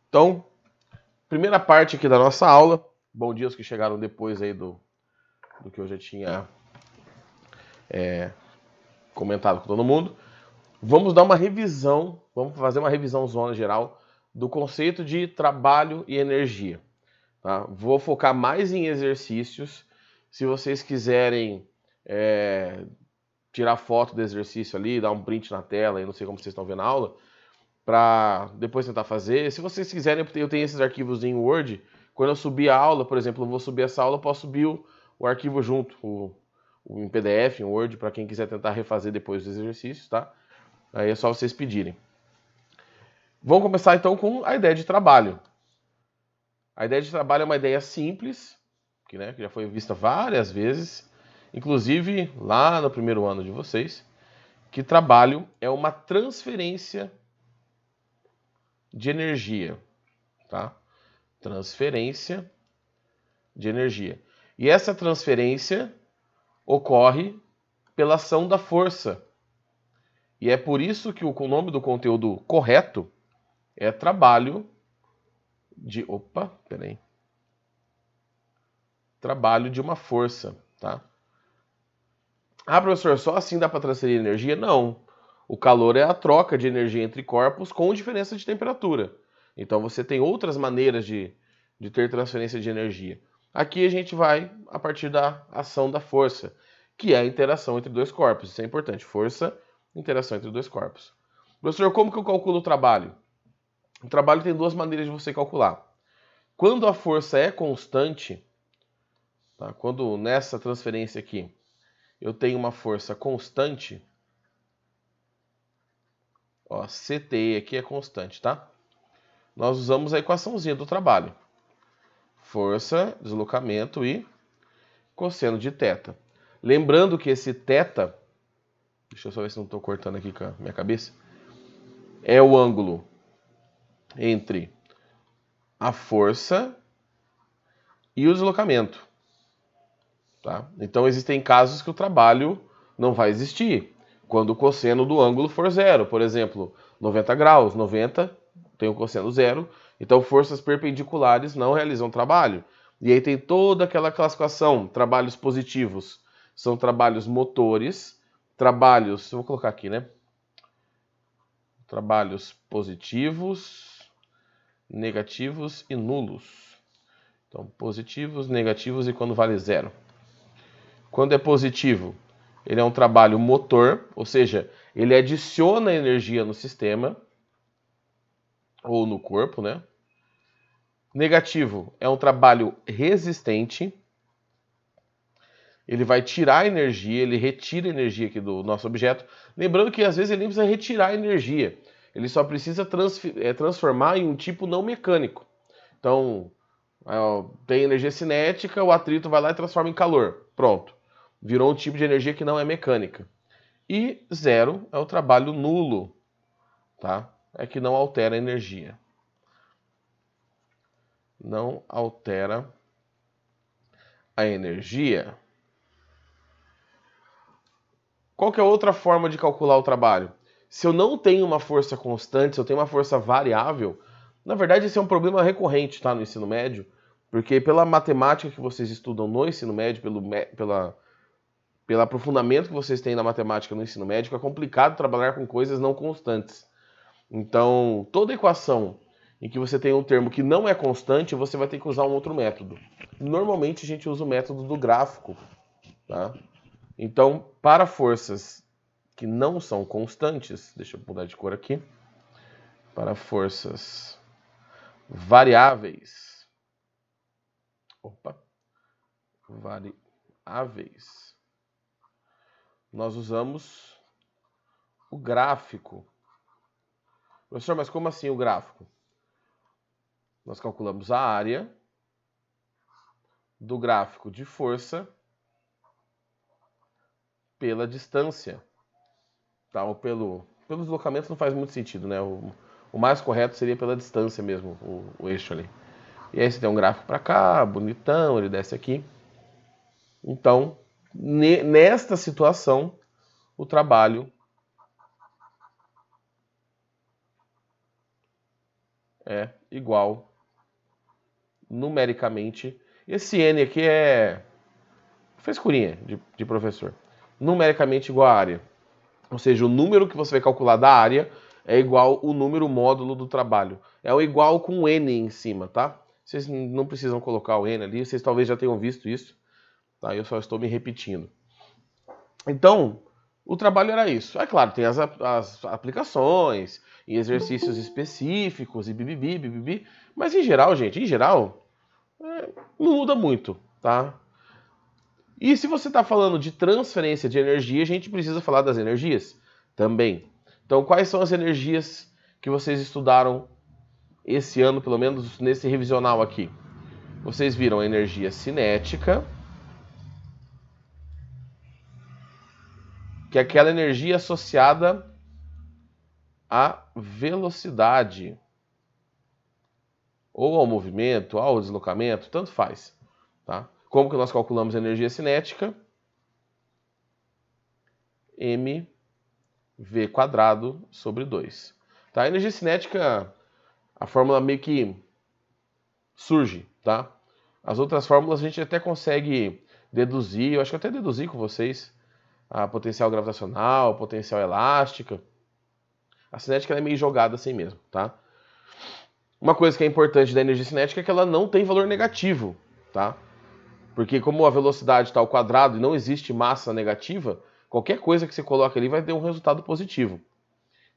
Então, primeira parte aqui da nossa aula. Bom dia aos que chegaram depois aí do que eu já tinha comentado com todo mundo. Vamos dar uma revisão, vamos fazer uma revisão zona geral do conceito de trabalho e energia. Tá? Vou focar mais em exercícios. Se vocês quiserem tirar foto do exercício ali, dar um print na tela, eu não sei como vocês estão vendo a aula, para depois tentar fazer. Se vocês quiserem, eu tenho esses arquivos em Word. Quando eu subir a aula, por exemplo, eu vou subir essa aula, eu posso subir o arquivo junto, em PDF, em Word, para quem quiser tentar refazer depois dos exercícios, tá? Aí é só vocês pedirem. Vamos começar então com a ideia de trabalho. A ideia de trabalho é uma ideia simples, que já foi vista várias vezes, inclusive lá no primeiro ano de vocês, que trabalho é uma transferência de energia, tá? Transferência de energia. E essa transferência ocorre pela ação da força. E é por isso que o nome do conteúdo correto é trabalho de... Opa, peraí. Trabalho de uma força, tá? Ah, professor, só assim dá para transferir energia? Não. O calor é a troca de energia entre corpos com diferença de temperatura. Então você tem outras maneiras de ter transferência de energia. Aqui a gente vai a partir da ação da força, que é a interação entre dois corpos. Isso é importante. Força, interação entre dois corpos. Professor, como que eu calculo o trabalho? O trabalho tem duas maneiras de você calcular. Quando a força é constante, tá? Quando nessa transferência aqui eu tenho uma força constante, ó, CTE aqui é constante, tá? Nós usamos a equaçãozinha do trabalho. Força, deslocamento e cosseno de θ. Lembrando que esse θ, deixa eu só ver se não estou cortando aqui com a minha cabeça, é o ângulo entre a força e o deslocamento. Tá? Então existem casos que o trabalho não vai existir. Quando o cosseno do ângulo for zero, por exemplo, 90 graus, 90 tem o cosseno zero, então forças perpendiculares não realizam trabalho. E aí tem toda aquela classificação, trabalhos positivos são trabalhos motores, trabalhos, eu vou colocar aqui, né? Trabalhos positivos, negativos e nulos. Então, positivos, negativos e quando vale zero. Quando é positivo, ele é um trabalho motor, ou seja, ele adiciona energia no sistema ou no corpo, né? Negativo é um trabalho resistente. Ele vai tirar energia, ele retira energia aqui do nosso objeto. Lembrando que às vezes ele nem precisa retirar energia. Ele só precisa transformar em um tipo não mecânico. Então, tem energia cinética, o atrito vai lá e transforma em calor. Pronto. Virou um tipo de energia que não é mecânica. E zero é o trabalho nulo, tá? É que não altera a energia. Não altera a energia. Qual que é a outra forma de calcular o trabalho? Se eu não tenho uma força constante, se eu tenho uma força variável, na verdade esse é um problema recorrente, tá, no ensino médio, porque pela matemática que vocês estudam no ensino médio, pelo aprofundamento que vocês têm na matemática no ensino médio, é complicado trabalhar com coisas não constantes. Então, toda equação em que você tem um termo que não é constante, você vai ter que usar um outro método. Normalmente a gente usa o método do gráfico, tá? Então, para forças que não são constantes, deixa eu mudar de cor aqui, para forças variáveis, variáveis, nós usamos o gráfico. Professor, mas como assim o gráfico? Nós calculamos a área do gráfico de força pela distância. Tá? Ou pelo deslocamento não faz muito sentido, né? O mais correto seria pela distância mesmo, o eixo ali. E aí você tem um gráfico para cá, bonitão, ele desce aqui. Então, nesta situação, o trabalho é igual, numericamente, esse N aqui é frescurinha de professor, numericamente igual à área. Ou seja, o número que você vai calcular da área é igual o número módulo do trabalho. É o igual com N em cima, tá? Vocês não precisam colocar o N ali, vocês talvez já tenham visto isso, tá? Eu só estou me repetindo. Então, o trabalho era isso. É claro, tem as aplicações e exercícios específicos e bibibi, bibibi, mas em geral, gente, não muda muito, tá? E se você está falando de transferência de energia, a gente precisa falar das energias também. Então, quais são as energias que vocês estudaram esse ano, pelo menos nesse revisional aqui? Vocês viram a energia cinética, que é aquela energia associada à velocidade, ou ao movimento, ao deslocamento, tanto faz. Tá? Como que nós calculamos a energia cinética? mv² sobre 2. Tá? A energia cinética, a fórmula meio que surge, tá? As outras fórmulas a gente até consegue deduzir, eu acho que eu até deduzi com vocês, a potencial gravitacional, potencial elástica. A cinética é meio jogada assim mesmo, tá? Uma coisa que é importante da energia cinética é que ela não tem valor negativo, tá? Porque como a velocidade está ao quadrado e não existe massa negativa, qualquer coisa que você coloque ali vai ter um resultado positivo.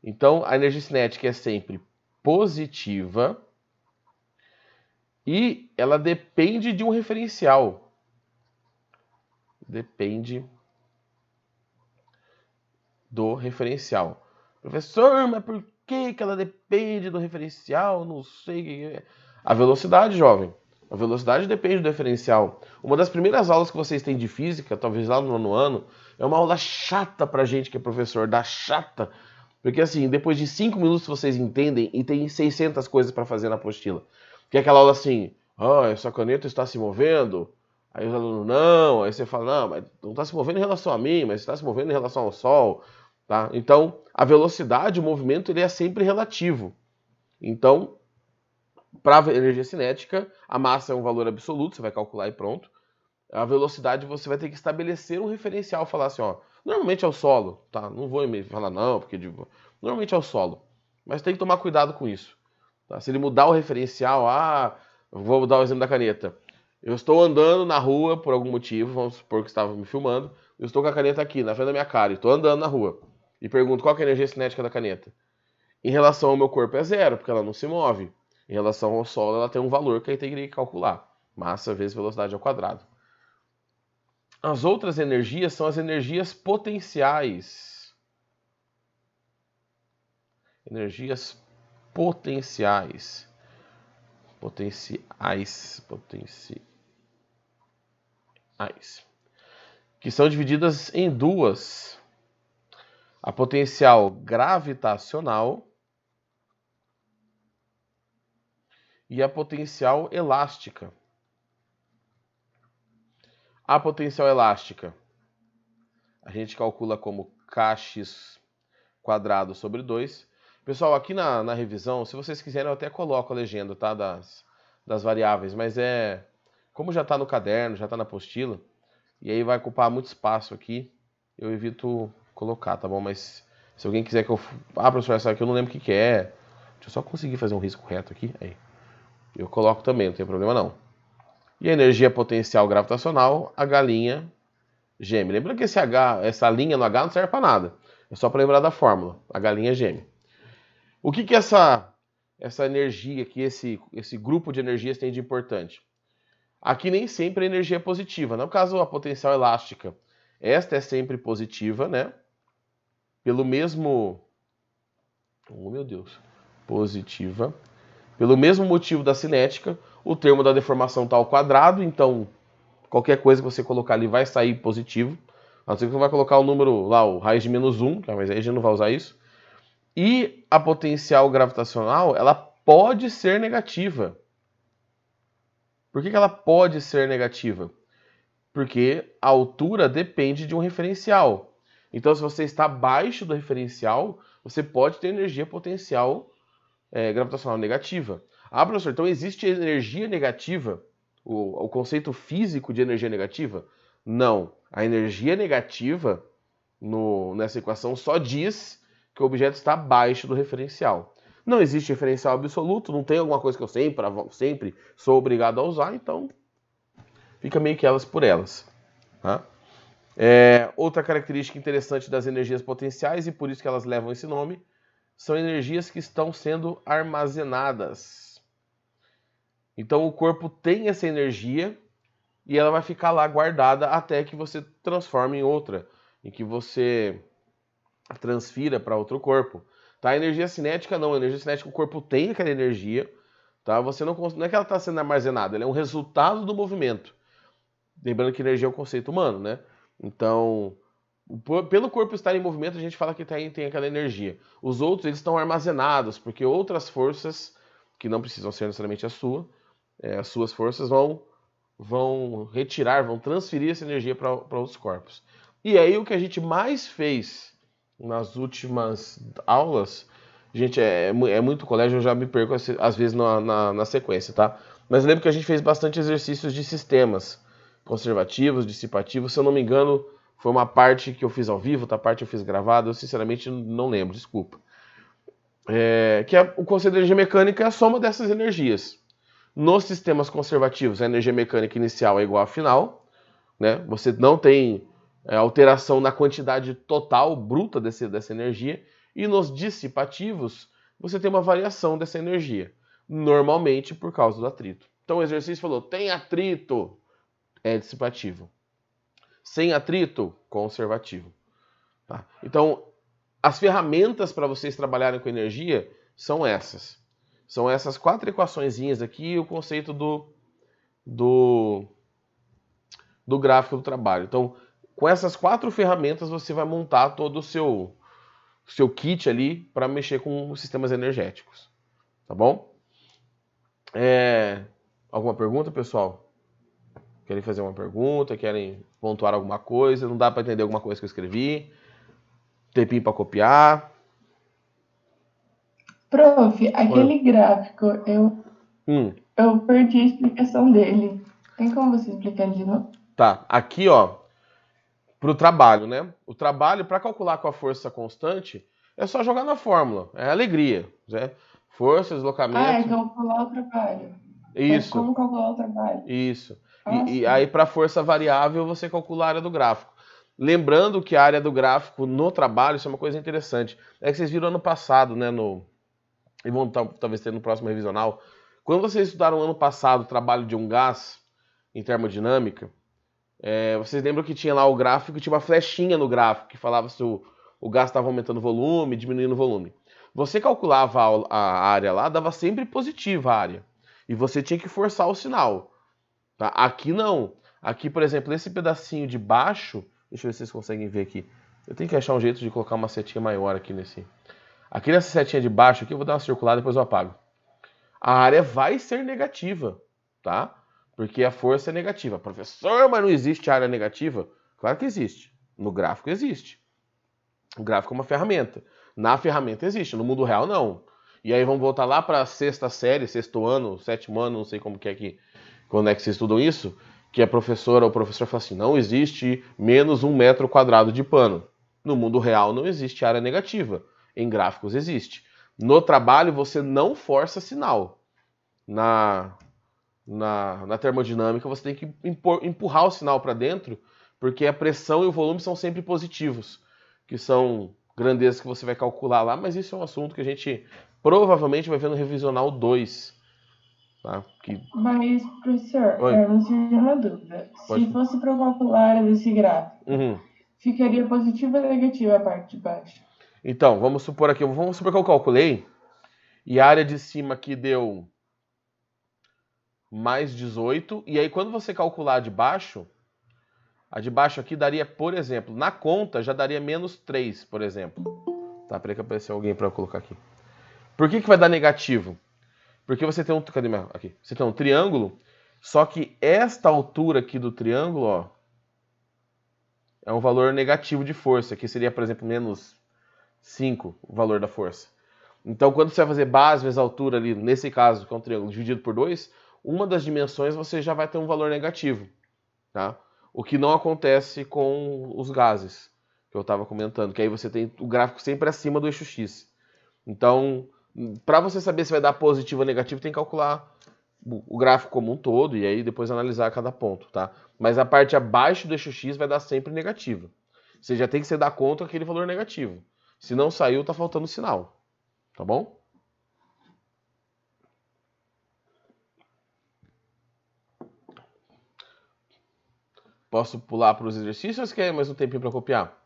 Então, a energia cinética é sempre positiva e ela depende de um referencial. Depende do referencial. Professor, mas por que ela depende do referencial? Não sei o que é. A velocidade, jovem. A velocidade depende do referencial. Uma das primeiras aulas que vocês têm de física, talvez lá no nono ano, é uma aula chata pra gente que é professor, da chata. Porque assim, depois de 5 minutos vocês entendem e tem 600 coisas para fazer na apostila. Que é aquela aula assim, essa caneta está se movendo. Aí os alunos, não. Aí você fala, não, mas não está se movendo em relação a mim, mas está se movendo em relação ao Sol. Tá? Então, a velocidade, o movimento, ele é sempre relativo. Então, para a energia cinética, a massa é um valor absoluto, você vai calcular e pronto. A velocidade você vai ter que estabelecer um referencial, falar assim, ó, normalmente é o solo, tá? Não vou falar não, porque normalmente é o solo. Mas tem que tomar cuidado com isso. Tá? Se ele mudar o referencial, vou dar o exemplo da caneta. Eu estou andando na rua por algum motivo, vamos supor que estava me filmando, eu estou com a caneta aqui, na frente da minha cara, e estou andando na rua. E pergunto qual que é a energia cinética da caneta. Em relação ao meu corpo é zero, porque ela não se move. Em relação ao solo, ela tem um valor que aí tem que calcular. Massa vezes velocidade ao quadrado. As outras energias são as energias potenciais. Energias potenciais. Potenciais. Que são divididas em duas. A potencial gravitacional e a potencial elástica. A potencial elástica a gente calcula como kx quadrado sobre 2. Pessoal, aqui na revisão, se vocês quiserem, eu até coloco a legenda, tá? Das variáveis, mas como já está no caderno, já está na apostila, e aí vai ocupar muito espaço aqui, eu evito colocar, tá bom? Mas se alguém quiser que eu... professor, essa aqui eu não lembro o que é. Deixa eu só conseguir fazer um risco reto aqui. Aí. Eu coloco também, não tem problema não. E a energia potencial gravitacional, a galinha geme. Lembra que essa linha no H não serve para nada. É só para lembrar da fórmula. A galinha geme. O que essa energia aqui, esse grupo de energias tem de importante? Aqui nem sempre a energia é positiva. No caso, a potencial elástica, esta é sempre positiva, né? Pelo mesmo... Oh, meu Deus. Positiva. Pelo mesmo motivo da cinética, o termo da deformação está ao quadrado, então qualquer coisa que você colocar ali vai sair positivo. A não ser que você vai colocar o número lá, o raiz de -1, mas aí a gente não vai usar isso. E a potencial gravitacional, ela pode ser negativa. Por que ela pode ser negativa? Porque a altura depende de um referencial. Então, se você está abaixo do referencial, você pode ter energia potencial gravitacional negativa. Ah, professor, então existe energia negativa? O conceito físico de energia negativa? Não. A energia negativa nessa equação só diz que o objeto está abaixo do referencial. Não existe referencial absoluto, não tem alguma coisa que eu sempre sou obrigado a usar, então fica meio que elas por elas. Tá? Outra característica interessante das energias potenciais, e por isso que elas levam esse nome, são energias que estão sendo armazenadas. Então o corpo tem essa energia e ela vai ficar lá guardada até que você transforme em outra, em que você transfira para outro corpo. Tá? A energia cinética não, a energia cinética o corpo tem aquela energia, tá? Você não é que ela está sendo armazenada, ela é um resultado do movimento. Lembrando que energia é um conceito humano, né? Então, pelo corpo estar em movimento, a gente fala que tem aquela energia. Os outros, eles estão armazenados, porque outras forças, que não precisam ser necessariamente as suas forças, vão retirar, vão transferir essa energia para outros corpos. E aí, o que a gente mais fez nas últimas aulas, gente, é muito colégio, eu já me perco às vezes na sequência, tá? Mas lembro que a gente fez bastante exercícios de sistemas conservativos, dissipativos, se eu não me engano, foi uma parte que eu fiz ao vivo, outra parte eu fiz gravado, eu sinceramente não lembro, desculpa. O conceito de energia mecânica é a soma dessas energias. Nos sistemas conservativos, a energia mecânica inicial é igual à final, né? Você não tem alteração na quantidade total, bruta dessa energia, e nos dissipativos, você tem uma variação dessa energia, normalmente por causa do atrito. Então o exercício falou, tem atrito, é dissipativo. Sem atrito, conservativo. Tá? Então, as ferramentas para vocês trabalharem com energia são essas. São essas 4 equaçõezinhas aqui e o conceito do gráfico do trabalho. Então, com essas 4 ferramentas, você vai montar todo o seu kit ali para mexer com os sistemas energéticos. Tá bom? Alguma pergunta, pessoal? Querem fazer uma pergunta? Querem pontuar alguma coisa? Não dá para entender alguma coisa que eu escrevi? Tempinho para copiar? Prof, aquele gráfico, eu perdi a explicação dele. Tem como você explicar de novo? Tá, aqui ó, pro trabalho, né? O trabalho, para calcular com a força constante, é só jogar na fórmula, é alegria, né? Força, deslocamento. Calcular o trabalho. Isso, Como calcular o trabalho? isso. E Sim. aí, para força variável, você calcula a área do gráfico. Lembrando que a área do gráfico no trabalho, isso é uma coisa interessante. É que vocês viram ano passado, né? E vão talvez ter no próximo revisional. Quando vocês estudaram ano passado o trabalho de um gás em termodinâmica, vocês lembram que tinha lá o gráfico, tinha uma flechinha no gráfico que falava se o gás estava aumentando o volume, diminuindo o volume. Você calculava a área lá, dava sempre positiva a área. E você tinha que forçar o sinal. Tá? Aqui não. Aqui, por exemplo, esse pedacinho de baixo, deixa eu ver se vocês conseguem ver aqui. Eu tenho que achar um jeito de colocar uma setinha maior aqui nesse. Aqui nessa setinha de baixo aqui, eu vou dar uma circulada e depois eu apago. A área vai ser negativa, tá? Porque a força é negativa. Professor, mas não existe área negativa? Claro que existe. No gráfico existe. O gráfico é uma ferramenta. Na ferramenta existe, no mundo real não. E aí vamos voltar lá para a sexta série, sexto ano, sétimo ano, não sei como que é que, quando é que vocês estudam isso, que a professora ou o professor fala assim, não existe menos 1 metro quadrado de pano. No mundo real não existe área negativa. Em gráficos existe. No trabalho você não força sinal. Na termodinâmica você tem que empurrar o sinal para dentro, porque a pressão e o volume são sempre positivos, que são grandezas que você vai calcular lá, mas isso é um assunto que a gente provavelmente vai ver no revisional 2. Tá? Mas, professor, Oi, me surgiu uma dúvida. pode. Se fosse para calcular a área desse gráfico, Uhum. ficaria positiva ou negativa a parte de baixo? Então, vamos supor que eu calculei e a área de cima aqui deu mais 18, e aí quando você calcular a de baixo aqui daria, por exemplo, na conta já daria menos 3, por exemplo. Tá, peraí que apareceu alguém para eu colocar aqui. Por que vai dar negativo? Porque você tem aqui. Você tem um triângulo, só que esta altura aqui do triângulo, ó, é um valor negativo de força, que seria, por exemplo, menos 5 o valor da força. Então, quando você vai fazer base vezes altura ali, nesse caso, que é um triângulo dividido por 2, uma das dimensões você já vai ter um valor negativo, tá? O que não acontece com os gases, que eu estava comentando, que aí você tem o gráfico sempre acima do eixo X. Então, para você saber se vai dar positivo ou negativo, tem que calcular o gráfico como um todo e aí depois analisar cada ponto, tá? Mas a parte abaixo do eixo X vai dar sempre negativa. Você já tem que se dar conta aquele valor negativo. Se não saiu, tá faltando sinal. Tá bom? Posso pular para os exercícios ou quer mais um tempinho para copiar?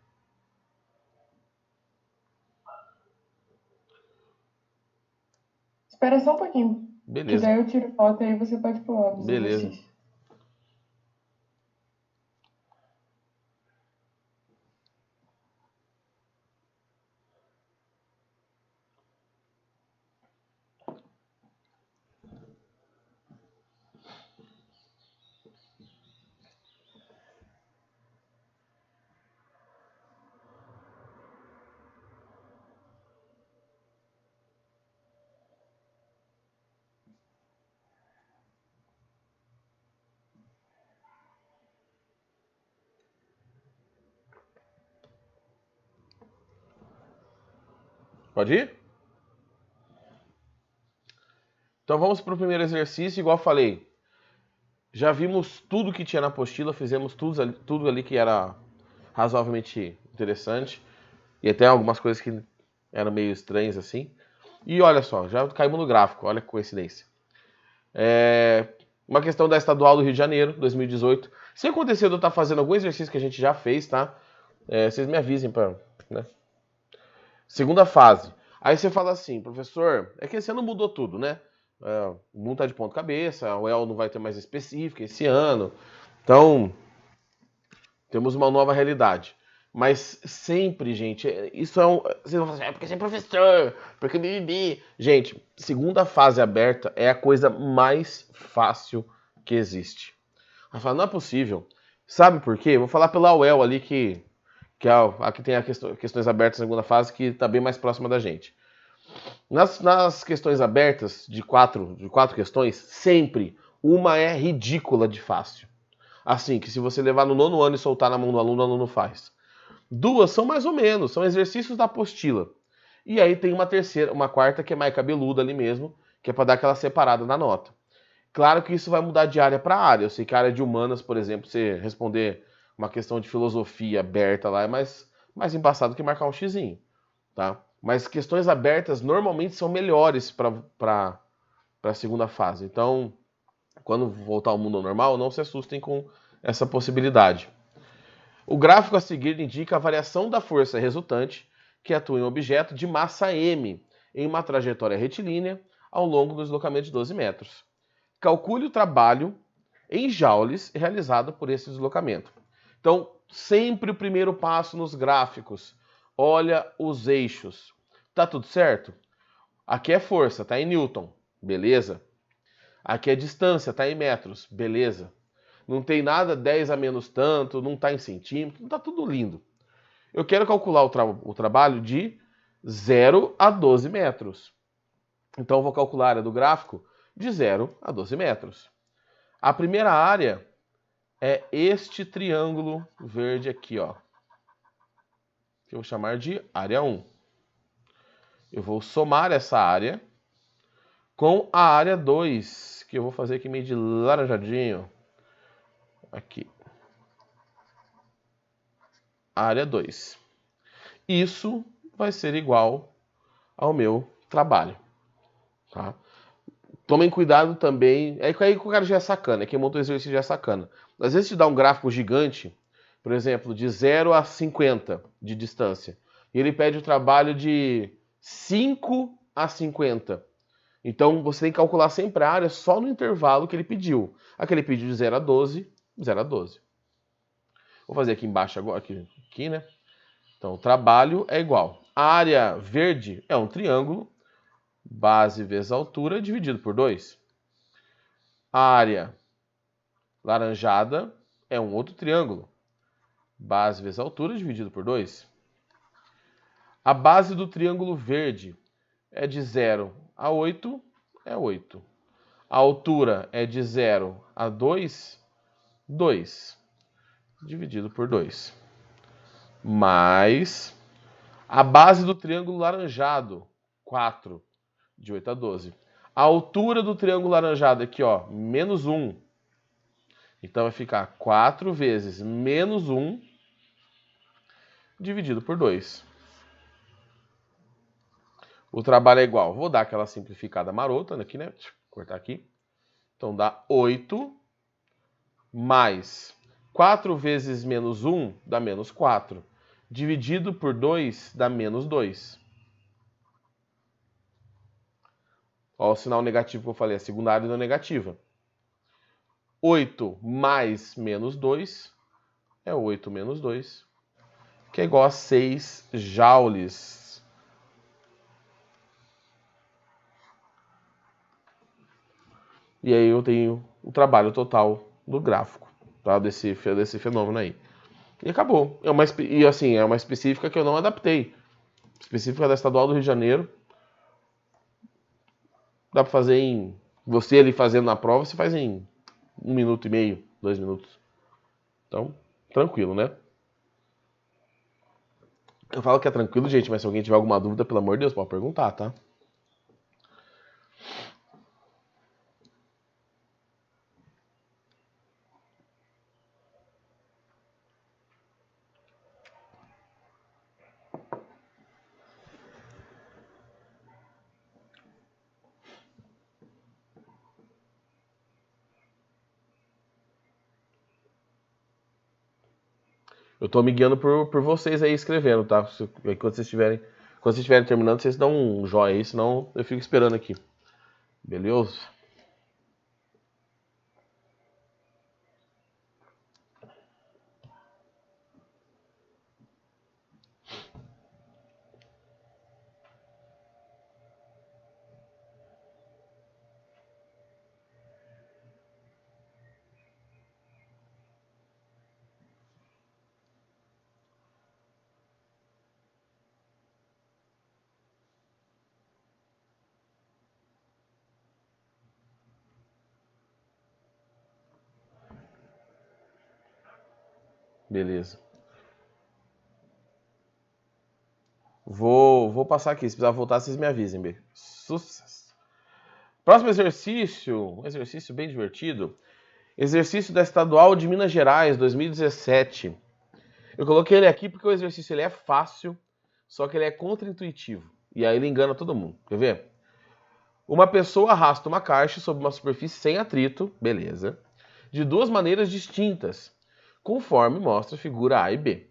Espera só um pouquinho. Beleza. Que daí eu tiro foto e aí você pode pular dos Beleza. exercícios. Pode ir? Então vamos para o primeiro exercício, igual eu falei. Já vimos tudo que tinha na apostila, fizemos tudo ali que era razoavelmente interessante. E até algumas coisas que eram meio estranhas assim. E olha só, já caímos no gráfico, olha que coincidência. Uma questão da Estadual do Rio de Janeiro, 2018. Se acontecer de eu estar fazendo algum exercício que a gente já fez, tá? Vocês me avisem para, né? Segunda fase. Aí você fala assim, professor, é que esse ano mudou tudo, né? O mundo tá de ponta cabeça, o El não vai ter mais específica esse ano. Então, temos uma nova realidade. Mas sempre, gente, isso é um. Vocês vão falar assim, porque você é professor, porque BBB. Gente, segunda fase aberta é a coisa mais fácil que existe. Vai falar, não é possível. Sabe por quê? Vou falar pela UEL ali, que é a que tem questões abertas na segunda fase, que está bem mais próxima da gente. Nas questões abertas, de quatro questões, sempre uma é ridícula de fácil. Assim, que se você levar no nono ano e soltar na mão do aluno, o aluno faz. Duas são mais ou menos, são exercícios da apostila. E aí tem uma quarta que é mais cabeluda ali mesmo, que é para dar aquela separada na nota. Claro que isso vai mudar de área para área. Eu sei que a área de humanas, por exemplo, você responder uma questão de filosofia aberta lá é mais embaçado que marcar um xizinho, tá? Mas questões abertas normalmente são melhores para a segunda fase. Então, quando voltar ao mundo normal, não se assustem com essa possibilidade. O gráfico a seguir indica a variação da força resultante que atua em um objeto de massa m em uma trajetória retilínea ao longo do deslocamento de 12 metros. Calcule o trabalho em joules realizado por esse deslocamento. Então, sempre o primeiro passo nos gráficos. Olha os eixos. Tá tudo certo? Aqui é força, tá em Newton. Beleza. Aqui é distância, tá em metros. Beleza. Não tem nada 10 a menos tanto, não tá em centímetros, tá tudo lindo. Eu quero calcular o trabalho de 0 a 12 metros. Então, eu vou calcular a área do gráfico de 0 a 12 metros. A primeira área é este triângulo verde aqui, ó. Que eu vou chamar de área 1. Eu vou somar essa área com a área 2, que eu vou fazer aqui meio de laranjadinho. Aqui. Área 2. Isso vai ser igual ao meu trabalho. Tá? Tomem cuidado também. É aí que o cara já é sacana, é quem montou o exercício já é sacana. Às vezes te dá um gráfico gigante, por exemplo, de 0 a 50 de distância. E ele pede o trabalho de 5 a 50. Então você tem que calcular sempre a área só no intervalo que ele pediu. Aqui ele pediu de 0 a 12, 0 a 12. Vou fazer aqui embaixo agora, aqui, né? Então o trabalho é igual. A área verde é um triângulo, base vezes altura, dividido por 2. A área laranjada é um outro triângulo, base vezes altura, dividido por 2. A base do triângulo verde é de 0 a 8, é 8. A altura é de 0 a 2, 2. Dividido por 2. Mais a base do triângulo laranjado, 4. De 8 a 12. A altura do triângulo laranjado aqui, ó, menos 1. Então vai ficar 4 vezes menos 1 dividido por 2. O trabalho é igual. Vou dar aquela simplificada marota aqui, né? Deixa eu cortar aqui. Então dá 8 mais 4 vezes menos 1 dá menos 4. Dividido por 2 dá menos 2. Ó, o sinal negativo que eu falei, a secundária da negativa. 8 mais menos 2 é 8 menos 2, que é igual a 6 joules. E aí eu tenho o trabalho total do gráfico, tá? desse fenômeno aí. E acabou. É uma específica que eu não adaptei. Específica da Estadual do Rio de Janeiro. Dá para fazer em... Você ali fazendo na prova, você faz em 1 minuto e meio, 2 minutos. Então, tranquilo, né? Eu falo que é tranquilo, gente, mas se alguém tiver alguma dúvida, pelo amor de Deus, pode perguntar, tá? Eu tô me guiando por vocês aí escrevendo, tá? Quando vocês estiverem terminando, vocês dão um joinha aí, senão eu fico esperando aqui. Beleza? Beleza. Vou passar aqui. Se precisar voltar, vocês me avisem, B. Sucesso. Próximo exercício. Um exercício bem divertido. Exercício da Estadual de Minas Gerais, 2017. Eu coloquei ele aqui porque o exercício ele é fácil, só que ele é contraintuitivo. E aí ele engana todo mundo. Quer ver? Uma pessoa arrasta uma caixa sobre uma superfície sem atrito, beleza, de duas maneiras distintas, conforme mostra a figura A e B.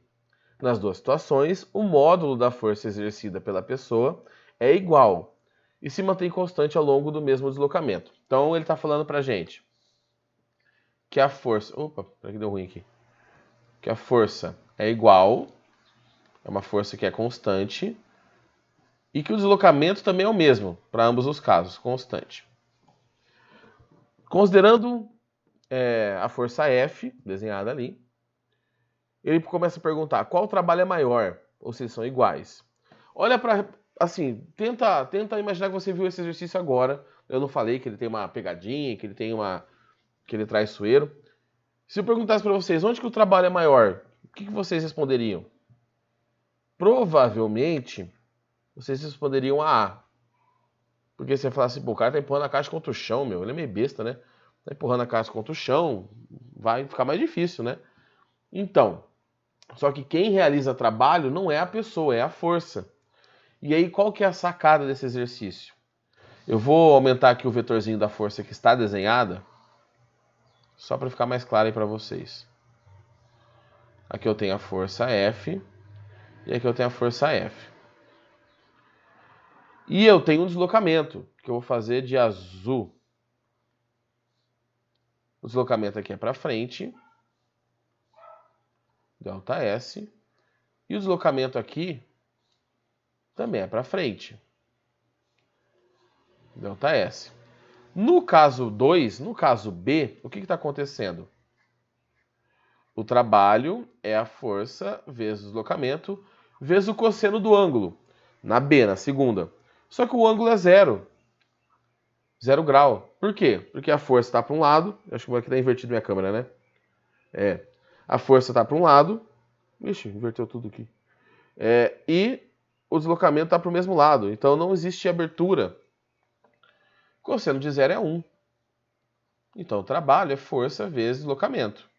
Nas duas situações, o módulo da força exercida pela pessoa é igual e se mantém constante ao longo do mesmo deslocamento. Então ele está falando para a gente que a força... Opa, peraí que deu ruim aqui. Que a força é igual, é uma força que é constante, e que o deslocamento também é o mesmo, para ambos os casos, constante. Considerando a força F, desenhada ali, ele começa a perguntar qual trabalho é maior, ou se são iguais. Olha para... Assim, tenta imaginar que você viu esse exercício agora. Eu não falei que ele tem uma pegadinha, que ele tem que ele é traiçoeiro. Se eu perguntasse para vocês onde que o trabalho é maior, o que vocês responderiam? Provavelmente, vocês responderiam a A. Porque você fala assim, pô, o cara tá empurrando a caixa contra o chão, meu. Ele é meio besta, né? Tá empurrando a caixa contra o chão, vai ficar mais difícil, né? Então, só que quem realiza trabalho não é a pessoa, é a força. E aí, qual que é a sacada desse exercício? Eu vou aumentar aqui o vetorzinho da força que está desenhada, só para ficar mais claro aí para vocês. Aqui eu tenho a força F, e aqui eu tenho a força F. E eu tenho um deslocamento, que eu vou fazer de azul. O deslocamento aqui é para frente, ΔS. E o deslocamento aqui também é para frente, ΔS. No caso 2, no caso B, o que está acontecendo? O trabalho é a força vezes o deslocamento vezes o cosseno do ângulo. Na B, na segunda. Só que o ângulo é 0. 0 grau. Por quê? Porque a força está para um lado. Acho que aqui está invertido minha câmera, né? A força está para um lado. Ixi, inverteu tudo aqui. E o deslocamento está para o mesmo lado. Então não existe abertura. Cosseno de 0 é 1. Então o trabalho é força vezes deslocamento.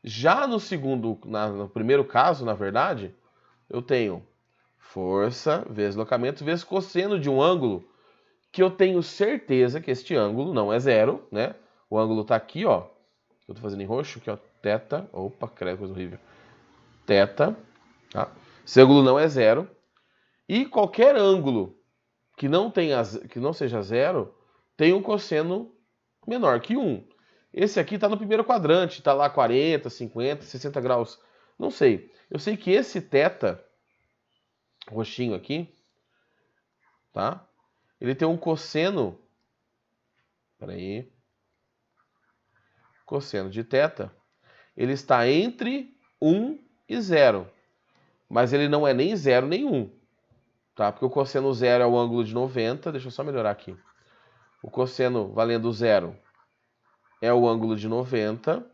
Já no primeiro caso, na verdade, eu tenho força vezes deslocamento vezes cosseno de um ângulo que eu tenho certeza que este ângulo não é 0, né? O ângulo está aqui, ó. Eu estou fazendo em roxo, aqui, ó. Teta. Opa, credo, coisa horrível. Teta. Tá? Esse ângulo não é 0. E qualquer ângulo que não seja 0 tem um cosseno menor que 1. Esse aqui está no primeiro quadrante, está lá 40, 50, 60 graus. Não sei. Eu sei que esse teta, roxinho aqui, tá? Ele tem um cosseno. Peraí. Cosseno de teta. Ele está entre 1 e 0. Mas ele não é nem 0 nem 1. Tá? Porque o cosseno 0 é o ângulo de 90. Deixa eu só melhorar aqui. O cosseno valendo 0 é o ângulo de 90.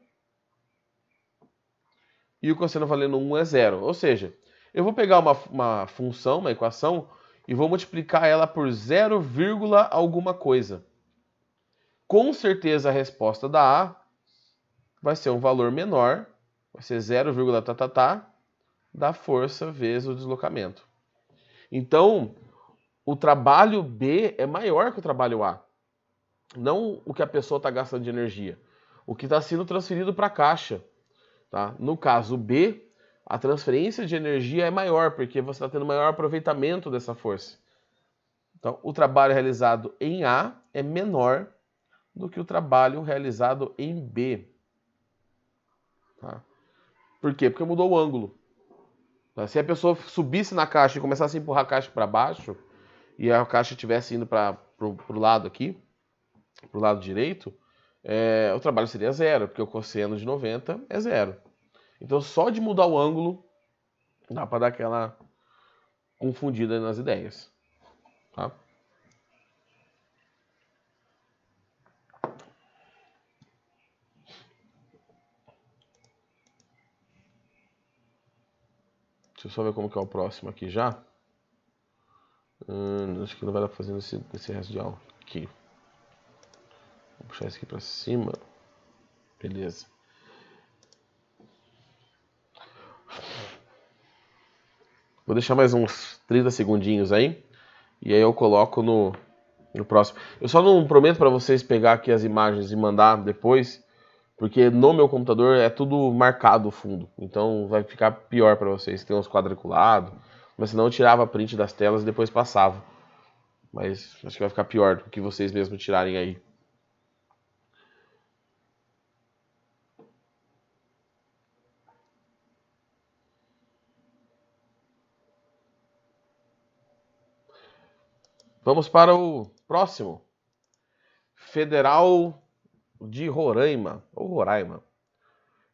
E o cosseno valendo 1 é 0. Ou seja, eu vou pegar uma função, uma equação, e vou multiplicar ela por 0, alguma coisa. Com certeza a resposta da A vai ser um valor menor, vai ser 0, da força vezes o deslocamento. Então, o trabalho B é maior que o trabalho A. Não o que a pessoa está gastando de energia. O que está sendo transferido para a caixa. Tá? No caso B, a transferência de energia é maior, porque você está tendo maior aproveitamento dessa força. Então, o trabalho realizado em A é menor do que o trabalho realizado em B. Tá? Por quê? Porque mudou o ângulo. Tá? Se a pessoa subisse na caixa e começasse a empurrar a caixa para baixo, e a caixa estivesse indo para o lado aqui, para o lado direito, o trabalho seria 0, porque o cosseno de 90 é 0. Então, só de mudar o ângulo, dá para dar aquela confundida nas ideias. Tá? Deixa eu só ver como que é o próximo aqui já. Acho que não vai dar pra fazer nesse resto de aula. Aqui. Vou puxar isso aqui pra cima. Beleza. Vou deixar mais uns 30 segundinhos aí. E aí eu coloco no próximo. Eu só não prometo para vocês pegar aqui as imagens e mandar depois, porque no meu computador é tudo marcado o fundo. Então vai ficar pior para vocês. Tem uns quadriculados. Mas senão eu tirava print das telas e depois passava. Mas acho que vai ficar pior do que vocês mesmos tirarem aí. Vamos para o próximo. Federal de Roraima, ou Roraima,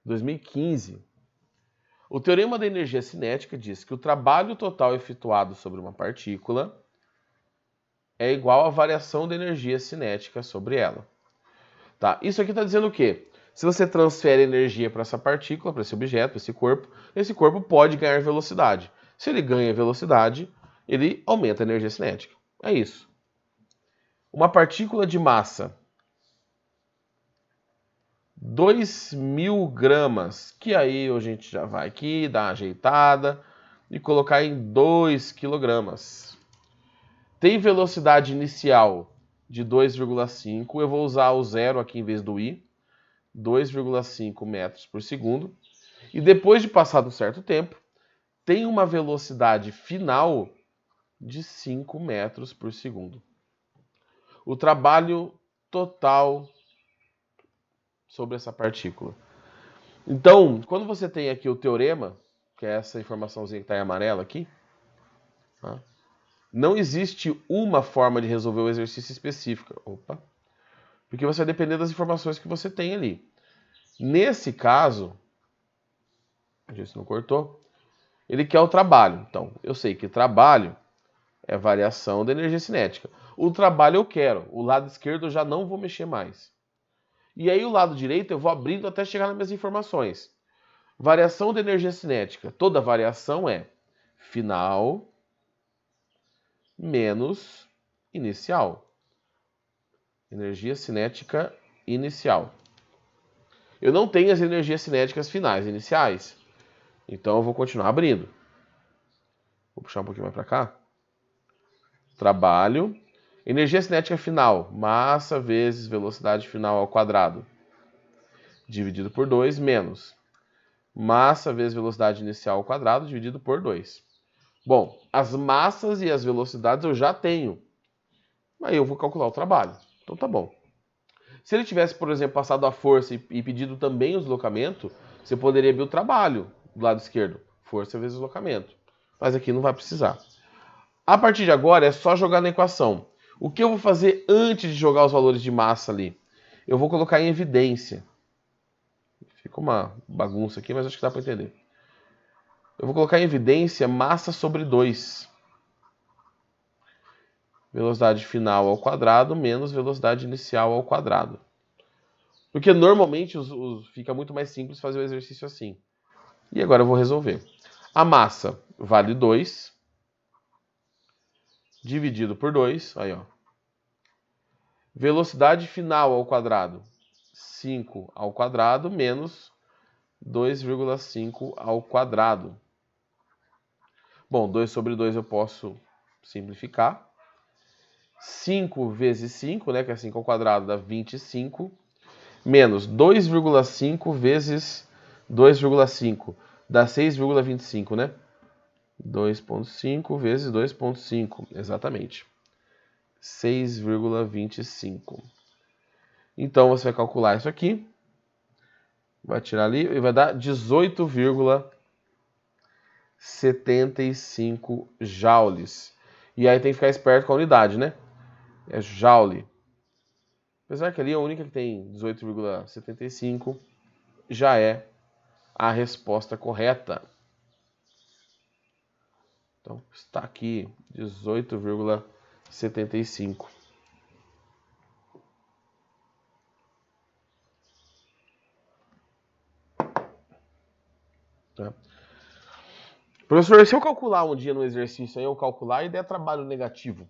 2015. O teorema da energia cinética diz que o trabalho total efetuado sobre uma partícula é igual à variação da energia cinética sobre ela. Tá? Isso aqui está dizendo o quê? Se você transfere energia para essa partícula, para esse objeto, esse corpo pode ganhar velocidade. Se ele ganha velocidade, ele aumenta a energia cinética. É isso. Uma partícula de massa 2.000 gramas, que aí a gente já vai aqui, dar uma ajeitada e colocar em 2 quilogramas. Tem velocidade inicial de 2,5, eu vou usar o zero aqui em vez do i, 2,5 metros por segundo. E depois de passado um certo tempo, tem uma velocidade final de 5 metros por segundo. O trabalho total sobre essa partícula. Então, quando você tem aqui o teorema, que é essa informaçãozinha que está em amarelo aqui, tá? Não existe uma forma de resolver o exercício específica. Porque você vai depender das informações que você tem ali. Nesse caso, deixa eu ver se não cortou, Ele quer o trabalho. Então, eu sei que trabalho é variação da energia cinética. O trabalho eu quero. O lado esquerdo eu já não vou mexer mais. E aí o lado direito eu vou abrindo até chegar nas minhas informações. Variação da energia cinética. Toda variação é final menos inicial. Energia cinética inicial. Eu não tenho as energias cinéticas finais, iniciais. Então eu vou continuar abrindo. Vou puxar um pouquinho mais para cá. Trabalho. Energia cinética final. Massa vezes velocidade final ao quadrado. Dividido por 2 menos. Massa vezes velocidade inicial ao quadrado dividido por 2. Bom, as massas e as velocidades eu já tenho. Aí eu vou calcular o trabalho. Então tá bom. Se ele tivesse, por exemplo, passado a força e pedido também o deslocamento, você poderia ver o trabalho do lado esquerdo. Força vezes deslocamento. Mas aqui não vai precisar. A partir de agora é só jogar na equação. O que eu vou fazer antes de jogar os valores de massa ali? Eu vou colocar em evidência. Ficou uma bagunça aqui, mas acho que dá para entender. Eu vou colocar em evidência massa sobre 2. Velocidade final ao quadrado menos velocidade inicial ao quadrado. Porque normalmente fica muito mais simples fazer o exercício assim. E agora eu vou resolver. A massa vale 2. Dividido por 2. Aí, ó. Velocidade final ao quadrado. 5 ao quadrado menos 2,5 ao quadrado. Bom, 2 sobre 2 eu posso simplificar. 5 vezes 5, né, que é 5 ao quadrado, dá 25. Menos 2,5 vezes 2,5, dá 6,25, né? 2,5 vezes 2,5, exatamente. 6,25. Então, você vai calcular isso aqui. Vai tirar ali e vai dar 18,75 joules. E aí tem que ficar esperto com a unidade, né? É joule. Apesar que ali a única que tem 18,75 já é a resposta correta. Então, está aqui 18,75. Tá? Professor, se eu calcular um dia no exercício aí, eu calcular e der trabalho negativo,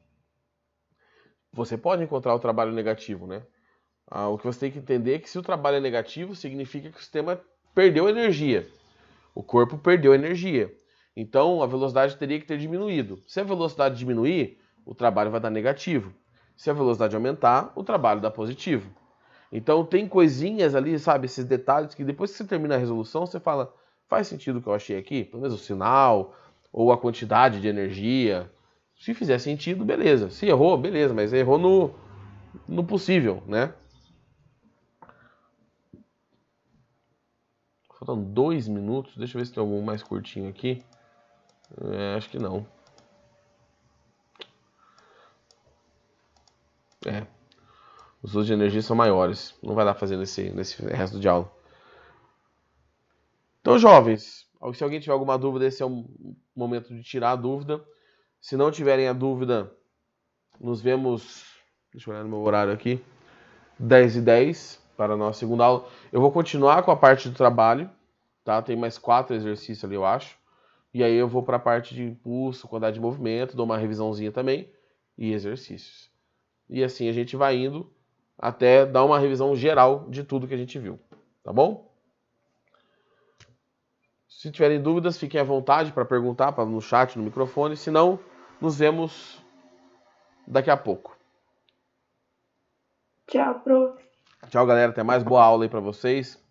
você pode encontrar o trabalho negativo, né? O que você tem que entender é que se o trabalho é negativo, significa que o sistema perdeu energia. O corpo perdeu energia. Então, a velocidade teria que ter diminuído. Se a velocidade diminuir, o trabalho vai dar negativo. Se a velocidade aumentar, o trabalho dá positivo. Então, tem coisinhas ali, sabe, esses detalhes que depois que você termina a resolução, você fala, faz sentido o que eu achei aqui? Pelo menos o sinal, ou a quantidade de energia. Se fizer sentido, beleza. Se errou, beleza, mas errou no possível, né? Faltam 2 minutos. Deixa eu ver se tem algum mais curtinho aqui. Acho que não. Os usos de energia são maiores. Não vai dar pra fazer nesse resto de aula. Então, jovens, se alguém tiver alguma dúvida, esse é o momento de tirar a dúvida. Se não tiverem a dúvida, nos vemos... Deixa eu olhar no meu horário aqui. 10h10 para a nossa segunda aula. Eu vou continuar com a parte do trabalho. Tá? Tem mais 4 exercícios ali, eu acho. E aí eu vou para a parte de impulso, quantidade de movimento, dou uma revisãozinha também. E exercícios. E assim a gente vai indo até dar uma revisão geral de tudo que a gente viu. Tá bom? Se tiverem dúvidas, fiquem à vontade para perguntar no chat, no microfone. Se não, nos vemos daqui a pouco. Tchau, prof. Tchau, galera. Até mais. Boa aula aí para vocês.